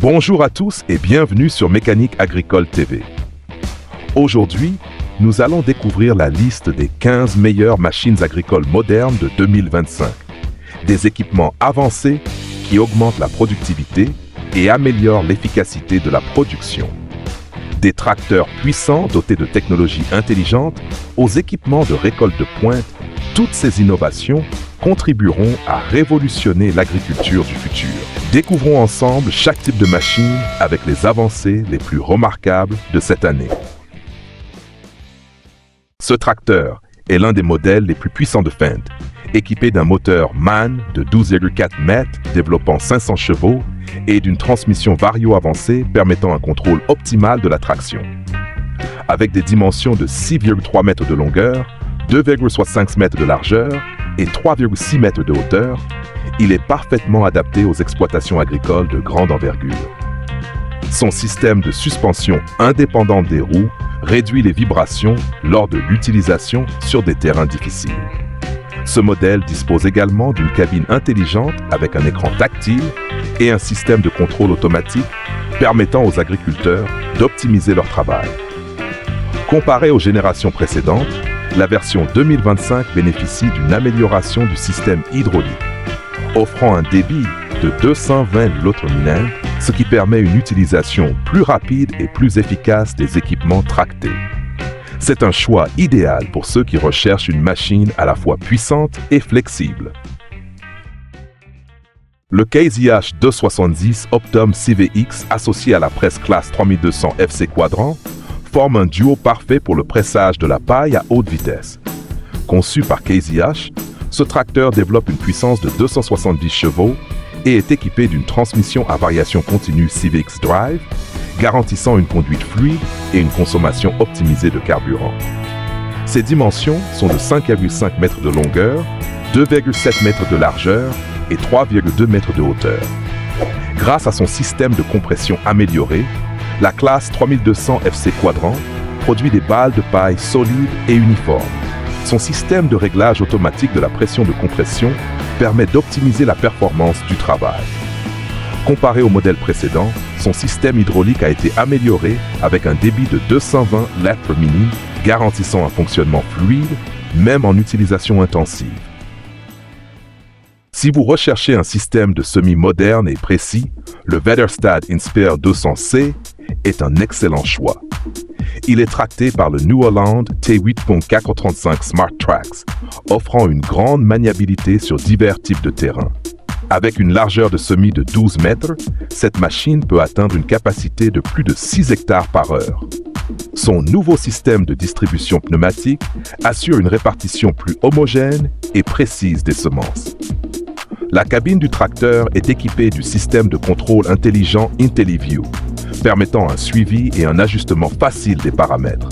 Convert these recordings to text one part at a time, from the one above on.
Bonjour à tous et bienvenue sur Mécanique Agricole TV. Aujourd'hui, nous allons découvrir la liste des 15 meilleures machines agricoles modernes de 2025. Des équipements avancés qui augmentent la productivité et améliorent l'efficacité de la production. Des tracteurs puissants dotés de technologies intelligentes aux équipements de récolte de pointe, toutes ces innovations contribueront à révolutionner l'agriculture du futur. Découvrons ensemble chaque type de machine avec les avancées les plus remarquables de cette année. Ce tracteur est l'un des modèles les plus puissants de Fendt, équipé d'un moteur MAN de 12,4 mètres développant 500 chevaux et d'une transmission vario avancée permettant un contrôle optimal de la traction. Avec des dimensions de 6,3 mètres de longueur, 2,65 mètres de largeur et 3,6 mètres de hauteur, il est parfaitement adapté aux exploitations agricoles de grande envergure. Son système de suspension indépendante des roues réduit les vibrations lors de l'utilisation sur des terrains difficiles. Ce modèle dispose également d'une cabine intelligente avec un écran tactile et un système de contrôle automatique permettant aux agriculteurs d'optimiser leur travail. Comparé aux générations précédentes, la version 2025 bénéficie d'une amélioration du système hydraulique, offrant un débit de 220 litres-minutes, ce qui permet une utilisation plus rapide et plus efficace des équipements tractés. C'est un choix idéal pour ceux qui recherchent une machine à la fois puissante et flexible. Le Case IH 270 Optum CVX associé à la presse classe 3200 FC Quadrant forme un duo parfait pour le pressage de la paille à haute vitesse. Conçu par Case IH, ce tracteur développe une puissance de 270 chevaux et est équipé d'une transmission à variation continue CVX Drive, garantissant une conduite fluide et une consommation optimisée de carburant. Ses dimensions sont de 5,5 mètres de longueur, 2,7 mètres de largeur et 3,2 mètres de hauteur. Grâce à son système de compression amélioré, la classe 3200 FC Quadrant produit des balles de paille solides et uniformes. Son système de réglage automatique de la pression de compression permet d'optimiser la performance du travail. Comparé au modèle précédent, son système hydraulique a été amélioré avec un débit de 220 litres-minutes, garantissant un fonctionnement fluide, même en utilisation intensive. Si vous recherchez un système de semis moderne et précis, le Väderstad Inspire 200C est un excellent choix. Il est tracté par le New Holland T8.435 Smart Tracks, offrant une grande maniabilité sur divers types de terrains. Avec une largeur de semis de 12 mètres, cette machine peut atteindre une capacité de plus de 6 hectares par heure. Son nouveau système de distribution pneumatique assure une répartition plus homogène et précise des semences. La cabine du tracteur est équipée du système de contrôle intelligent IntelliView, permettant un suivi et un ajustement facile des paramètres.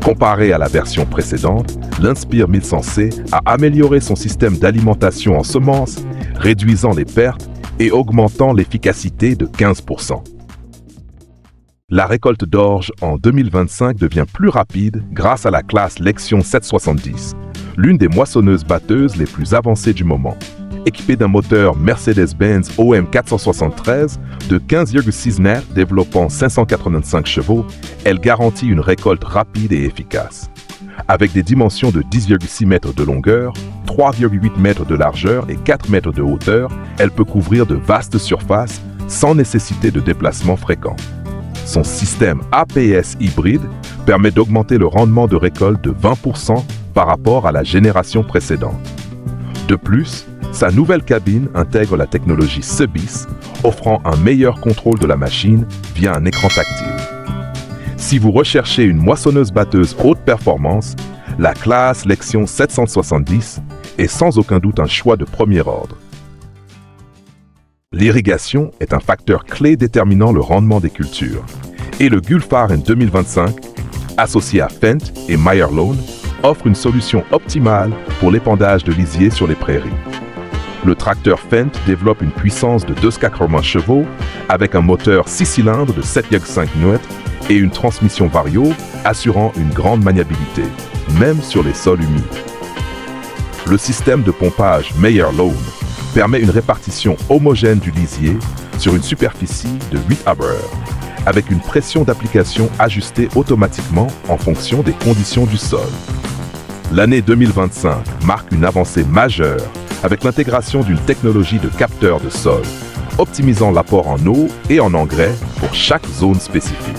Comparé à la version précédente, l'Inspire 1100C a amélioré son système d'alimentation en semences, réduisant les pertes et augmentant l'efficacité de 15%. La récolte d'orge en 2025 devient plus rapide grâce à la classe Lexion 770, l'une des moissonneuses-batteuses les plus avancées du moment. Équipée d'un moteur Mercedes-Benz OM 473 de 15,6 mètres développant 585 chevaux, elle garantit une récolte rapide et efficace. Avec des dimensions de 10,6 mètres de longueur, 3,8 mètres de largeur et 4 mètres de hauteur, elle peut couvrir de vastes surfaces sans nécessité de déplacement fréquent. Son système APS hybride permet d'augmenter le rendement de récolte de 20% par rapport à la génération précédente. De plus, sa nouvelle cabine intègre la technologie CBIS, offrant un meilleur contrôle de la machine via un écran tactile. Si vous recherchez une moissonneuse-batteuse haute performance, la classe Lexion 770 est sans aucun doute un choix de premier ordre. L'irrigation est un facteur clé déterminant le rendement des cultures, et le Gulfaren 2025, associé à Fendt et Meyer Lone, offre une solution optimale pour l'épandage de lisier sur les prairies. Le tracteur Fendt développe une puissance de 280 chevaux avec un moteur 6 cylindres de 7,5 Nm et une transmission vario assurant une grande maniabilité, même sur les sols humides. Le système de pompage Meyer Lone permet une répartition homogène du lisier, sur une superficie de 8 arbres, avec une pression d'application ajustée automatiquement en fonction des conditions du sol. L'année 2025 marque une avancée majeure avec l'intégration d'une technologie de capteur de sol, optimisant l'apport en eau et en engrais pour chaque zone spécifique,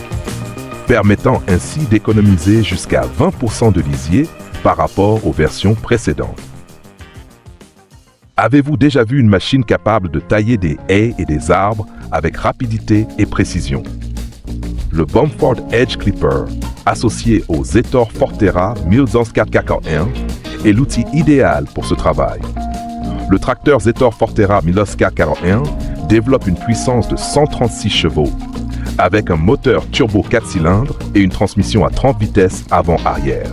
permettant ainsi d'économiser jusqu'à 20% de lisier par rapport aux versions précédentes. Avez-vous déjà vu une machine capable de tailler des haies et des arbres avec rapidité et précision? Le Bumford Edge Clipper, associé au Zetor Forterra 1141, est l'outil idéal pour ce travail. Le tracteur Zetor Forterra 1141 développe une puissance de 136 chevaux, avec un moteur turbo 4 cylindres et une transmission à 30 vitesses avant-arrière,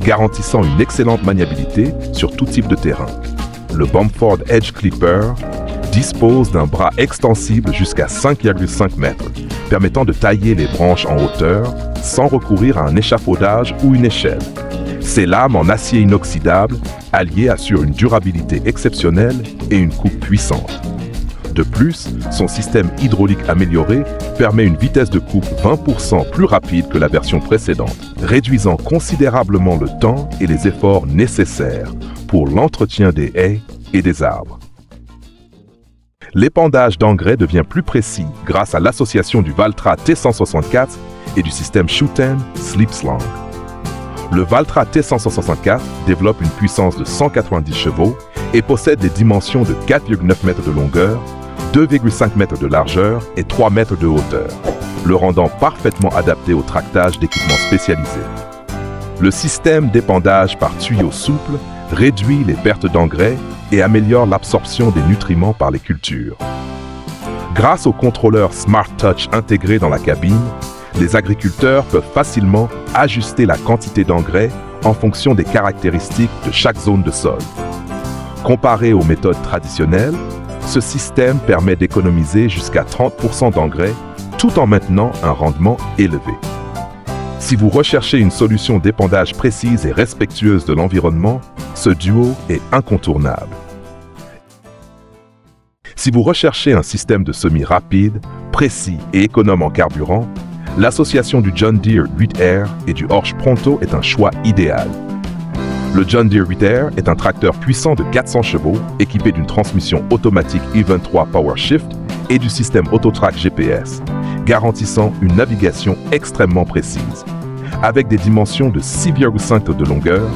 garantissant une excellente maniabilité sur tout type de terrain. Le Bumford Edge Clipper dispose d'un bras extensible jusqu'à 5,5 mètres, permettant de tailler les branches en hauteur sans recourir à un échafaudage ou une échelle. Ses lames en acier inoxydable alliées assurent une durabilité exceptionnelle et une coupe puissante. De plus, son système hydraulique amélioré permet une vitesse de coupe 20% plus rapide que la version précédente, réduisant considérablement le temps et les efforts nécessaires pour l'entretien des haies et des arbres. L'épandage d'engrais devient plus précis grâce à l'association du Valtra T164 et du système Shooten Slipslong. Le Valtra T164 développe une puissance de 190 chevaux et possède des dimensions de 4,9 mètres de longueur, 2,5 mètres de largeur et 3 mètres de hauteur, le rendant parfaitement adapté au tractage d'équipements spécialisés. Le système d'épandage par tuyau souple réduit les pertes d'engrais et améliore l'absorption des nutriments par les cultures. Grâce au contrôleur Smart Touch intégré dans la cabine, les agriculteurs peuvent facilement ajuster la quantité d'engrais en fonction des caractéristiques de chaque zone de sol. Comparé aux méthodes traditionnelles, ce système permet d'économiser jusqu'à 30% d'engrais tout en maintenant un rendement élevé. Si vous recherchez une solution d'épandage précise et respectueuse de l'environnement, ce duo est incontournable. Si vous recherchez un système de semis rapide, précis et économe en carburant, l'association du John Deere 8R et du Horsch Pronto est un choix idéal. Le John Deere 8R est un tracteur puissant de 400 chevaux équipé d'une transmission automatique E23 PowerShift et du système AutoTrack GPS, garantissant une navigation extrêmement précise. Avec des dimensions de 6,5 de longueur,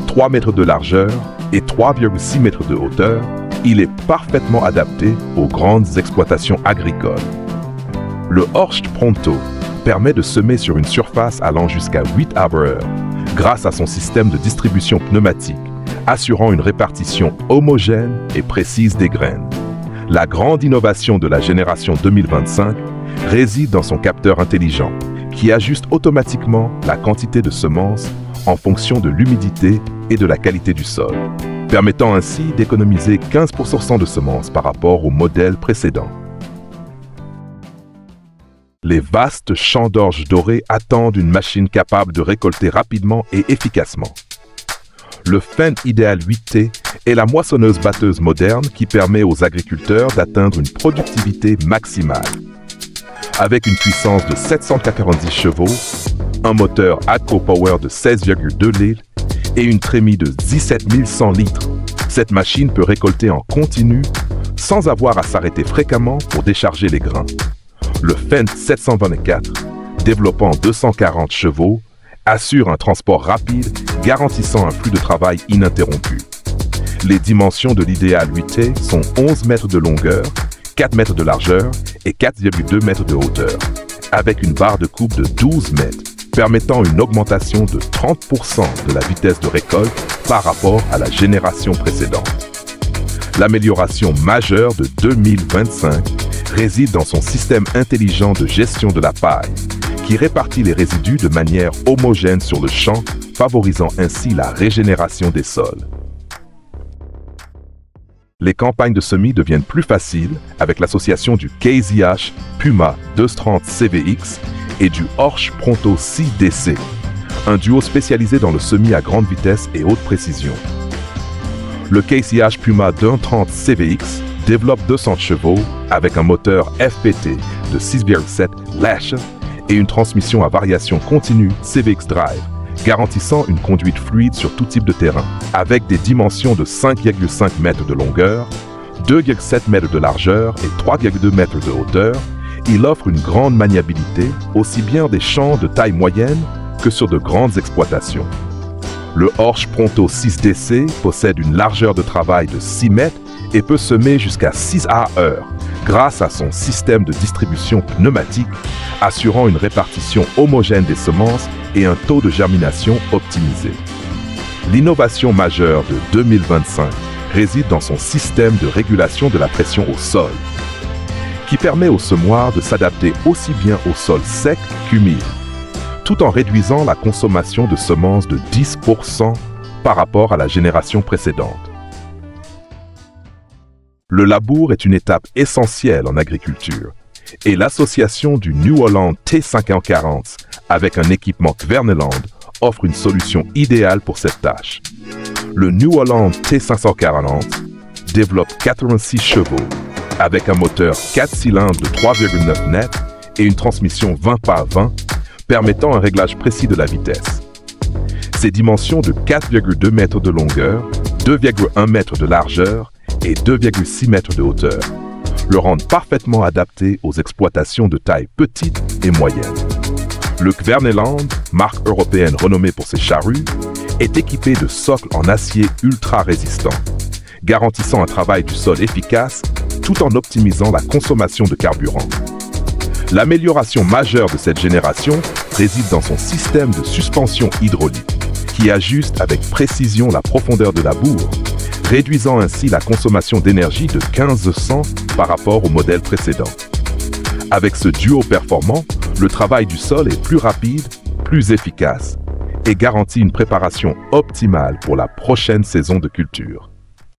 3 mètres de largeur et 3,6 mètres de hauteur, il est parfaitement adapté aux grandes exploitations agricoles. Le Horsch Pronto permet de semer sur une surface allant jusqu'à 8 arbres grâce à son système de distribution pneumatique, assurant une répartition homogène et précise des graines. La grande innovation de la génération 2025 réside dans son capteur intelligent, qui ajuste automatiquement la quantité de semences en fonction de l'humidité et de la qualité du sol, permettant ainsi d'économiser 15% de semences par rapport au modèle précédent. Les vastes champs d'orge dorés attendent une machine capable de récolter rapidement et efficacement. Le Fendt Ideal 8T est la moissonneuse-batteuse moderne qui permet aux agriculteurs d'atteindre une productivité maximale. Avec une puissance de 790 chevaux, un moteur AGCO Power de 16,2 litres et une trémie de 17 100 litres, cette machine peut récolter en continu sans avoir à s'arrêter fréquemment pour décharger les grains. Le Fendt 724, développant 240 chevaux, assure un transport rapide garantissant un flux de travail ininterrompu. Les dimensions de l'Ideal 8T sont 11 mètres de longueur, 4 mètres de largeur et 4,2 mètres de hauteur, avec une barre de coupe de 12 mètres, permettant une augmentation de 30% de la vitesse de récolte par rapport à la génération précédente. L'amélioration majeure de 2025 réside dans son système intelligent de gestion de la paille, qui répartit les résidus de manière homogène sur le champ, favorisant ainsi la régénération des sols. Les campagnes de semis deviennent plus faciles avec l'association du KZH Puma 230 CVX et du Horsch Pronto 6DC, un duo spécialisé dans le semis à grande vitesse et haute précision. Le KZH Puma 230 CVX développe 200 chevaux avec un moteur FPT de 6,7 lèches et une transmission à variation continue CVX Drive, garantissant une conduite fluide sur tout type de terrain. Avec des dimensions de 5,5 mètres de longueur, 2,7 mètres de largeur et 3,2 mètres de hauteur, il offre une grande maniabilité, aussi bien des champs de taille moyenne que sur de grandes exploitations. Le Horsch Pronto 6DC possède une largeur de travail de 6 mètres et peut semer jusqu'à 6 à heure grâce à son système de distribution pneumatique, assurant une répartition homogène des semences et un taux de germination optimisé. L'innovation majeure de 2025 réside dans son système de régulation de la pression au sol, qui permet au semoir de s'adapter aussi bien au sol sec qu'humide, tout en réduisant la consommation de semences de 10% par rapport à la génération précédente. Le labour est une étape essentielle en agriculture et l'association du New Holland T540 avec un équipement Kverneland offre une solution idéale pour cette tâche. Le New Holland T540 développe 86 chevaux avec un moteur 4 cylindres de 3,9 newtons et une transmission 20 par 20 permettant un réglage précis de la vitesse. Ses dimensions de 4,2 mètres de longueur, 2,1 mètres de largeur et 2,6 mètres de hauteur le rendent parfaitement adapté aux exploitations de taille petite et moyenne. Le Kverneland, marque européenne renommée pour ses charrues, est équipé de socles en acier ultra résistant, garantissant un travail du sol efficace tout en optimisant la consommation de carburant. L'amélioration majeure de cette génération réside dans son système de suspension hydraulique, qui ajuste avec précision la profondeur de la bourre, réduisant ainsi la consommation d'énergie de 15% par rapport au modèle précédent. Avec ce duo performant, le travail du sol est plus rapide, plus efficace et garantit une préparation optimale pour la prochaine saison de culture.